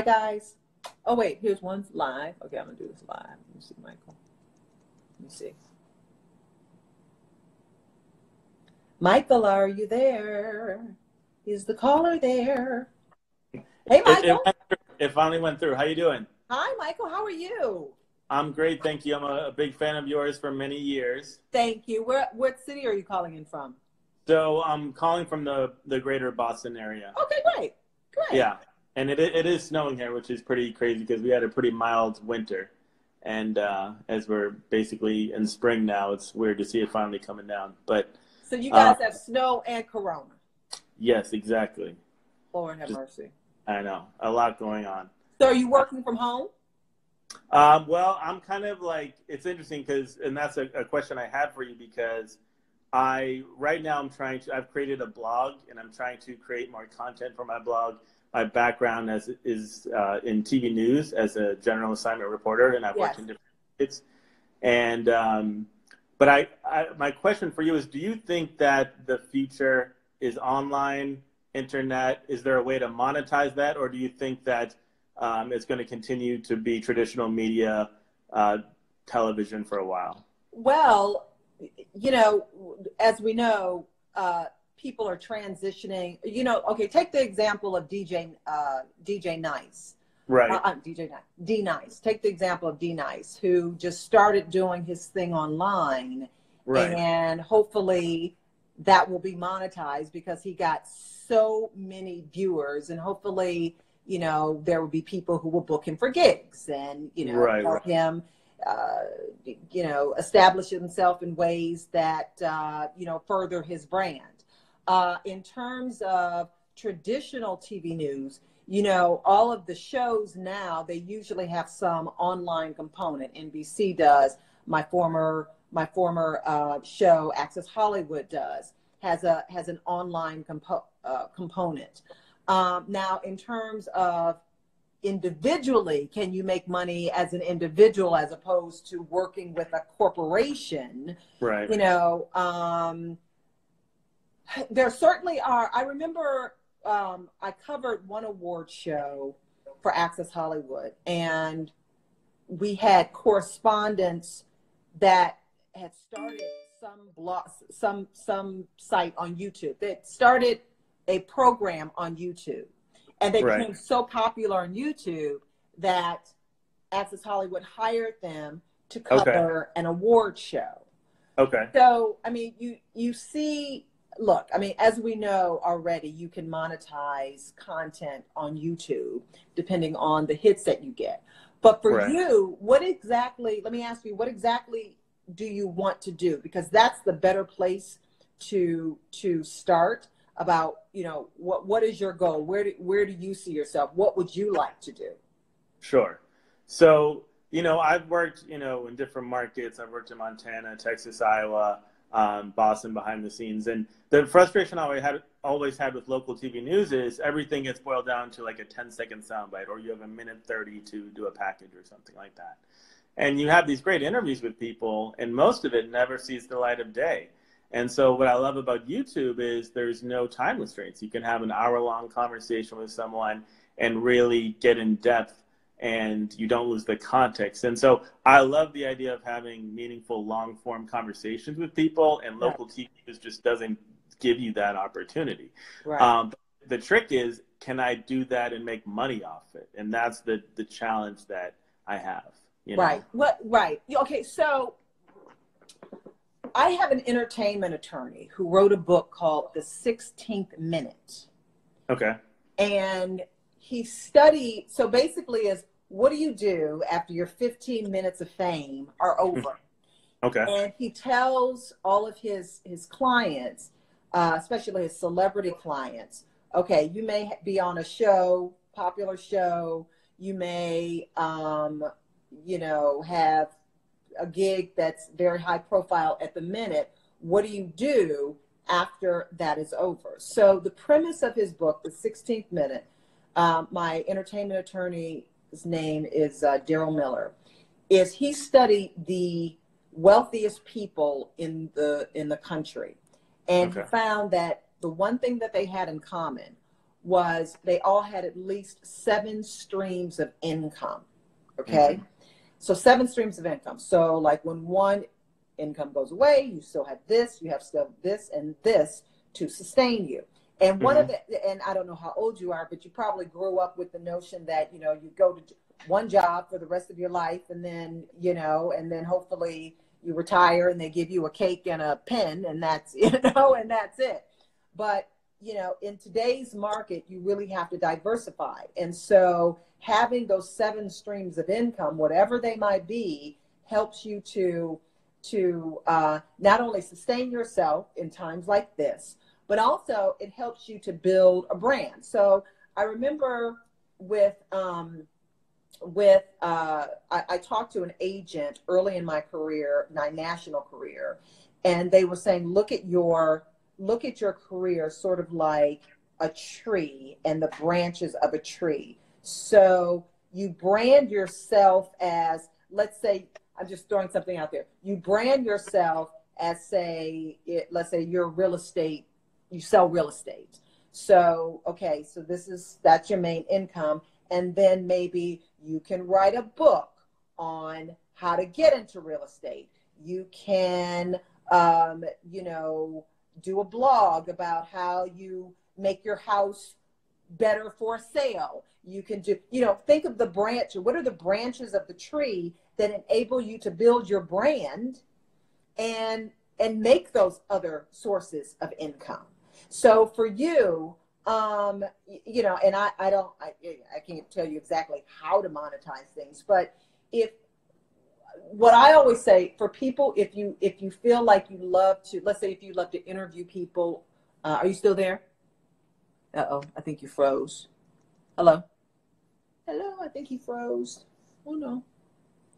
guys. Oh, wait, here's one live. Okay, I'm going to do this live. Let me see, Michael. Let me see. Michael, are you there? Is the caller there? Hey, Michael. It finally went through. How you doing? Hi, Michael. How are you? I'm great, thank you. I'm a big fan of yours for many years. Thank you. What city are you calling in from? So I'm calling from the greater Boston area. Okay, great. Great. Yeah, and it is snowing here, which is pretty crazy because we had a pretty mild winter. And as we're basically in spring now, it's weird to see it finally coming down. But so you guys have snow and corona. Yes, exactly. Lord have mercy. I know. A lot going on. So are you working from home? Well, I'm kind of like, it's interesting and that's a question I had for you because right now I've created a blog and I'm trying to create more content for my blog. My background is in TV news as a general assignment reporter, and I've worked in different markets. And, but my question for you is, do you think that the future is online, internet? Is there a way to monetize that? Or do you think that it's going to continue to be traditional media, television for a while? Well, as we know, people are transitioning. Okay, take the example of DJ Nice. Right. D Nice. Take the example of D Nice, who just started doing his thing online. Right. And hopefully that will be monetized because he got so many viewers, and hopefully, there will be people who will book him for gigs and, help him, establish himself in ways that, further his brand. In terms of traditional TV news, all of the shows now, they usually have some online component. NBC does. My former show, Access Hollywood, has an online component. Now, in terms of individually, can you make money as an individual as opposed to working with a corporation? Right. There certainly are. I remember I covered one award show for Access Hollywood, and we had correspondents that had started some blog, some site on YouTube. They started a program on YouTube, and they became so popular on YouTube that Access Hollywood hired them to cover an award show. Okay. So, I mean, you see, look, I mean, as we know already, you can monetize content on YouTube depending on the hits that you get. But for you, let me ask you, what exactly do you want to do? Because that's the better place to start about, what is your goal? Where do you see yourself? What would you like to do? Sure. So, I've worked, in different markets. I've worked in Montana, Texas, Iowa, Boston behind the scenes. And the frustration I always had with local TV news is everything gets boiled down to like a 10-second soundbite, or you have a minute 30 to do a package or something like that. And you have these great interviews with people, and most of it never sees the light of day. And so what I love about YouTube is there's no time restraints. You can have an hour-long conversation with someone and really get in depth, and you don't lose the context. And so I love the idea of having meaningful, long-form conversations with people, and local TV news just doesn't give you that opportunity. Right. The trick is, can I do that and make money off it? And that's the challenge that I have. Right. Right. Okay. So I have an entertainment attorney who wrote a book called The 16th Minute. Okay. And he studied, so basically is, what do you do after your 15 minutes of fame are over? Okay. And he tells all of his clients, especially his celebrity clients, okay, you may be on a show, popular show, you may, have a gig that's very high profile at the minute. What do you do after that is over? So the premise of his book, The 16th Minute, my entertainment attorney's name is Daryl Miller, is he studied the wealthiest people in the country. And he found that the one thing that they had in common was they all had at least 7 streams of income. Okay. Mm-hmm. So 7 streams of income. So like when one income goes away, you still have this, you have still this and this to sustain you. And one of the, and I don't know how old you are, but you probably grew up with the notion that, you know, you go to one job for the rest of your life and then, you know, and then hopefully you retire and they give you a cake and a pen and that's, you know, and that's it. But, you know, in today's market, you really have to diversify. And so having those 7 streams of income, whatever they might be, helps you to not only sustain yourself in times like this, but also it helps you to build a brand. So I remember I talked to an agent early in my career, my national career, and they were saying, look at your career sort of like a tree and the branches of a tree. So you brand yourself as, let's say, I'm just throwing something out there. You brand yourself as, let's say you're real estate, you sell real estate. So, okay, so that's your main income. And then maybe you can write a book on how to get into real estate. You can, you know, do a blog about how you make your house better for sale. You can do, you know, think of the branch. What are the branches of the tree that enable you to build your brand and make those other sources of income? So for you, you know, and I can't tell you exactly how to monetize things, but what I always say for people, if you feel like you love to, let's say if you love to interview people, are you still there? Uh-oh, I think you froze. Hello? Hello, I think he froze. Oh no.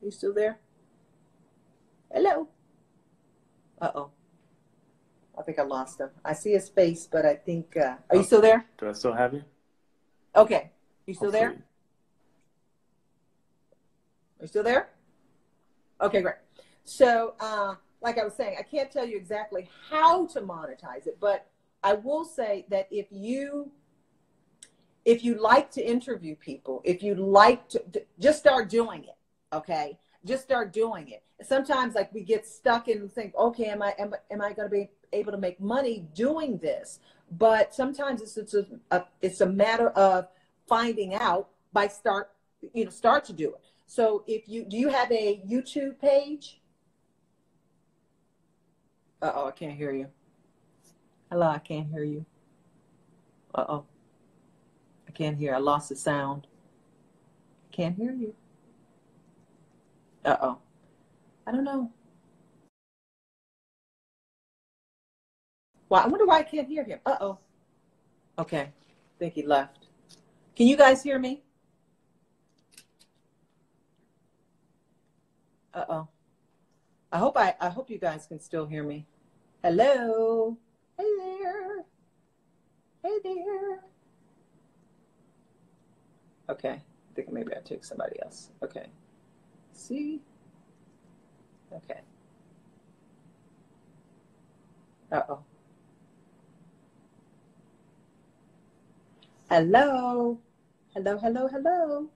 Are you still there? Hello? Uh-oh. I think I lost him. I see his face, but I think, are you still there? Do I still have you? Okay. You still there? Hopefully. Are you still there? Okay, great. So, like I was saying, I can't tell you exactly how to monetize it, but I will say that if you like to interview people, if you like to just start doing it, okay? Just start doing it. Sometimes like we get stuck and think, okay, am I going to be able to make money doing this? But sometimes it's a matter of finding out by start to do it. So do you have a YouTube page? Uh-oh, I can't hear you. Hello, I can't hear you. Uh-oh. I can't hear. I lost the sound. Can't hear you. Uh-oh. I don't know. Well, I wonder why I can't hear him. Uh-oh. Okay. I think he left. Can you guys hear me? Uh-oh. I hope you guys can still hear me. Hello. Hey there. Hey there. Okay. I think maybe I'll take somebody else. Okay. See? Okay. Uh-oh. Hello. Hello, hello, hello.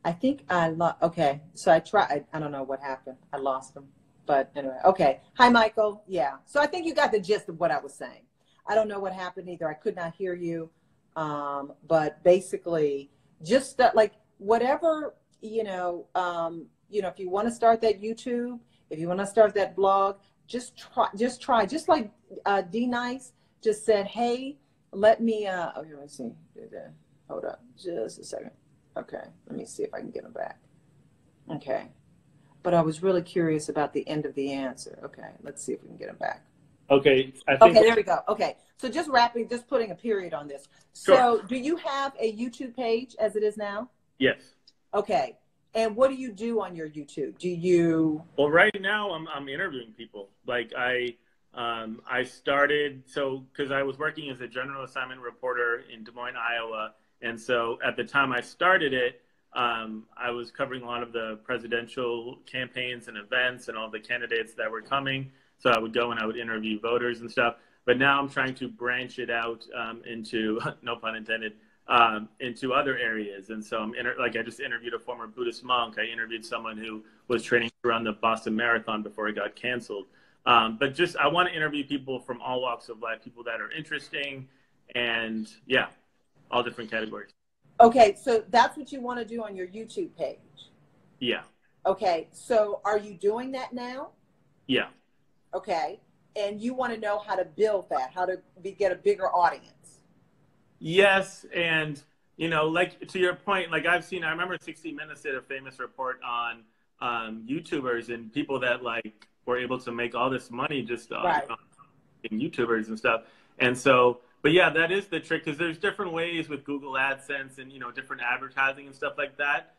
I think I lost. Okay. So I tried. I don't know what happened. I lost him. But anyway. Okay. Hi, Michael. Yeah. So I think you got the gist of what I was saying. I don't know what happened either. I could not hear you. But basically, just like whatever, if you want to start that YouTube, if you want to start that blog, just try. Just like D Nice just said, hey, let me, okay, let's see. Hold up just a second. Okay, let me see if I can get him back. Okay. But I was really curious about the end of the answer. Okay, let's see if we can get him back. Okay. Okay, there we go. Okay, so just putting a period on this. Sure. So do you have a YouTube page as it is now? Yes. Okay, and what do you do on your YouTube? Do you? Well, right now I'm interviewing people. Like I started, because I was working as a general assignment reporter in Des Moines, Iowa. And so at the time I started it, I was covering a lot of the presidential campaigns and events and all the candidates that were coming. So I would go and I would interview voters and stuff. but now I'm trying to branch it out into, no pun intended, into other areas. And so I just interviewed a former Buddhist monk. I interviewed someone who was training to run the Boston Marathon before it got canceled. But just, I want to interview people from all walks of life, people that are interesting, and yeah, all different categories. Okay, so that's what you want to do on your YouTube page. Yeah. Okay, so are you doing that now? Yeah. Okay, and you want to know how to build that, how to get a bigger audience. Yes, and like to your point, like I remember 60 Minutes did a famous report on YouTubers and people that like were able to make all this money just on YouTubers and stuff. And so, but yeah, that is the trick, because there's different ways with Google AdSense and different advertising and stuff like that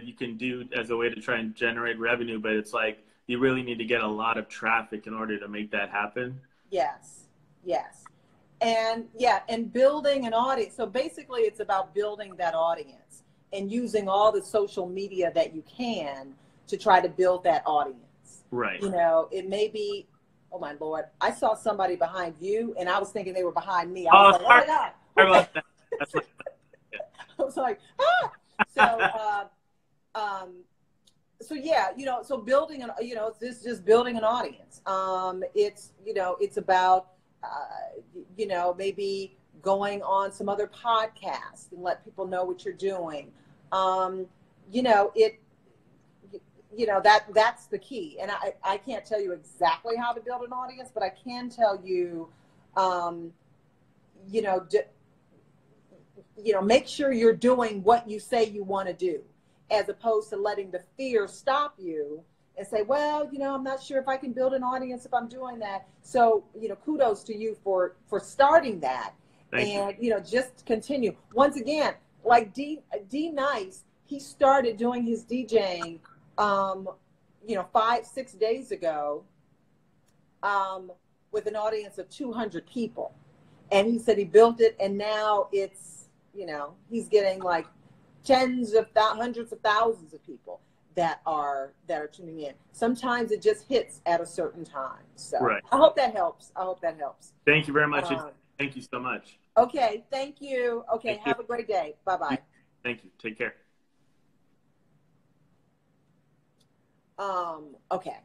you can do as a way to try and generate revenue. But it's like you really need to get a lot of traffic in order to make that happen. Yes, yes. And building an audience. So basically it's about building that audience and using all the social media that you can to try to build that audience. Right. It may be, oh my Lord, I saw somebody behind you and I was thinking they were behind me. I was like, oh my God. Sorry about that. I was like, ah. So yeah, so building it's just building an audience. It's about, maybe going on some other podcasts and let people know what you're doing. That's the key. And I can't tell you exactly how to build an audience, but I can tell you, make sure you're doing what you say you want to do, as opposed to letting the fear stop you and say, well, I'm not sure if I can build an audience if I'm doing that. So, kudos to you for starting that. Thank you. Just continue. Once again, like D Nice, he started doing his DJing, 5-6 days ago, with an audience of 200 people. And he said he built it, and now it's, he's getting like hundreds of thousands of people that are tuning in. Sometimes it just hits at a certain time. So right. I hope that helps. Thank you very much. Thank you so much. Okay. Thank you. Okay. Thank have you. a great day. Bye-bye. Thank you. Take care. Okay.